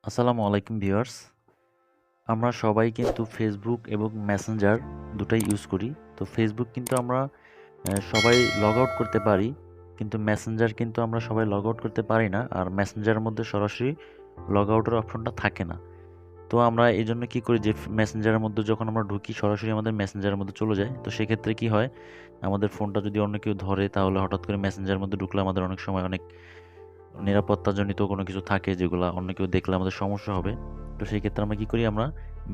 আসসালামু আলাইকুম ভিউয়ার্স। আমরা সবাই কিন্তু ফেসবুক এবং মেসেঞ্জার দুটাই ইউজ করি। তো ফেসবুক কিন্তু আমরা সবাই লগ আউট করতে পারি, কিন্তু মেসেঞ্জার কিন্তু আমরা সবাই লগ আউট করতে পারি না। আর মেসেঞ্জারের মধ্যে সরাসরি লগ আউটের অপশনটা থাকে না। তো আমরা এই জন্য কী করি যে মেসেঞ্জারের মধ্যে যখন আমরা ঢুকি সরাসরি আমাদের মেসেঞ্জারের মধ্যে চলে যায়। তো সেক্ষেত্রে কী হয়, আমাদের ফোনটা যদি অন্য কেউ ধরে তাহলে হঠাৎ করে মেসেঞ্জারের মধ্যে ঢুকলে আমাদের অনেক সময় অনেক নিরাপত্তাজনিত কোনো কিছু থাকে যেগুলো অন্য কেউ দেখলে আমাদের সমস্যা হবে। তো সেই ক্ষেত্রে আমরা কী করি, আমরা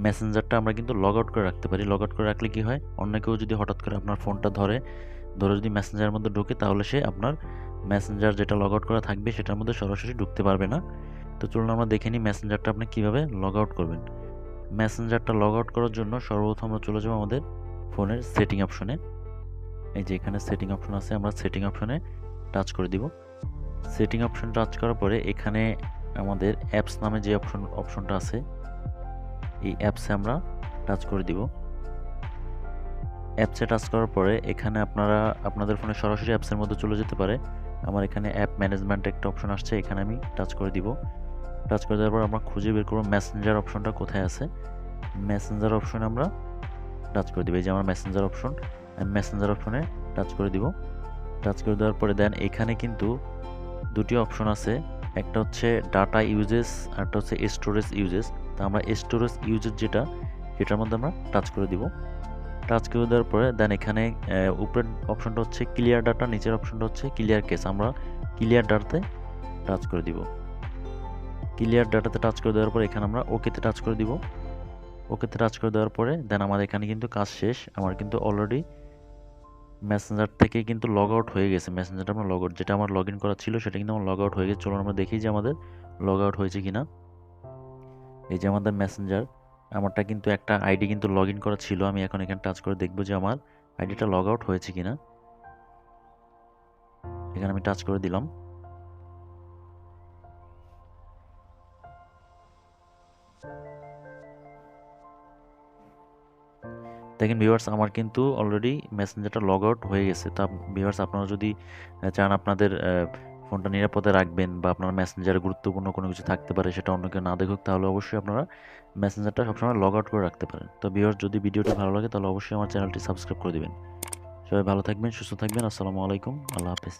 মেসেঞ্জারটা আমরা কিন্তু লগ আউট করে রাখতে পারি। লগ আউট করে রাখলে কী হয়, অন্য কেউ যদি হঠাৎ করে আপনার ফোনটা ধরে যদি মেসেঞ্জারের মধ্যে ঢোকে তাহলে সে আপনার মেসেঞ্জার যেটা লগ আউট করা থাকবে সেটার মধ্যে সরাসরি ঢুকতে পারবে না। তো চলুন আমরা দেখে নিই মেসেঞ্জারটা আপনি কীভাবে লগ আউট করবেন। মেসেঞ্জারটা লগ আউট করার জন্য সর্বপ্রথম আমরা চলে যাবো আমাদের ফোনের সেটিং অপশনে। এই যে এখানে সেটিং অপশন আছে, আমরা সেটিং অপশনে টাচ করে দিব। সেটিং অপশন টাচ করার পরে এখানে আমাদের অ্যাপস নামে যে অপশনটা আছে, এই অ্যাপসে আমরা টাচ করে দিব। অ্যাপসে টাচ করার পরে এখানে আপনারা আপনাদের ফোনে সরাসরি অ্যাপসের মধ্যে চলে যেতে পারে। আমার এখানে অ্যাপ ম্যানেজমেন্ট একটা অপশন আসছে, এখানে আমি টাচ করে দিব। টাচ করে দেওয়ার পর আমরা খুঁজে বের করব মেসেঞ্জার অপশনটা কোথায় আছে। মেসেঞ্জার অপশনে আমরা টাচ করে দিব। এই যে আমার মেসেঞ্জার অপশন, মেসেঞ্জার অপশনে টাচ করে দিব। টাচ করে দেওয়ার পরে দেন এখানে কিন্তু দুটি অপশন আছে, একটা হচ্ছে ডাটা ইউজেস আর একটা হচ্ছে স্টোরেজ ইউজেস। তো আমরা স্টোরেজ ইউজেস সেটার মধ্যে আমরা টাচ করে দিব। টাচ করে দেওয়ার পরে দেন এখানে উপরের অপশনটা হচ্ছে ক্লিয়ার ডাটা, নিচের অপশনটা হচ্ছে ক্লিয়ার কেস। আমরা ক্লিয়ার ডাটাতে টাচ করে দিব। ক্লিয়ার ডাটাতে টাচ করে দেওয়ার পরে এখানে আমরা ওকেতে টাচ করে দিব। ওকেতে টাচ করে দেওয়ার পরে দেন আমাদের এখানে কিন্তু কাজ শেষ। আমার কিন্তু অলরেডি মেসেঞ্জার থেকে কিন্তু লগ আউট হয়ে গেছে। মেসেঞ্জারটা আমার লগ আউট, যেটা আমার লগ ইন করা ছিল সেটা কিন্তু আমার লগ আউট হয়ে গেছে। চলুন আমরা দেখি যে আমাদের লগ আউট হয়েছে কিনা। এই যে আমাদের মেসেঞ্জার, আমারটা কিন্তু একটা আইডি কিন্তু লগ ইন করা ছিল। আমি এখন এখানে টাচ করে দেখব যে আমার আইডিটা লগ আউট হয়েছে কিনা। এখানে আমি টাচ করে দিলাম। দেখেন ভিউয়ার্স, আমার কিন্তু অলরেডি মেসেঞ্জারটা লগ আউট হয়ে গেছে। তা ভিউয়ার্স, আপনারা যদি চান আপনাদের ফোনটা নিরাপদে রাখবেন বা আপনার মেসেঞ্জারে গুরুত্বপূর্ণ কোনো কিছু থাকতে পারে সেটা অন্য কেউ না দেখুক, তাহলে অবশ্যই আপনারা মেসেঞ্জারটা সবসময় লগ আউট করে রাখতে পারেন। তো ভিউয়ার্স, যদি ভিডিওটি ভালো লাগে তাহলে অবশ্যই আমার চ্যানেলটি সাবস্ক্রাইব করে দেবেন। সবাই ভালো থাকবেন, সুস্থ থাকবেন। আসসালামু আলাইকুম, আল্লাহ হাফেজ।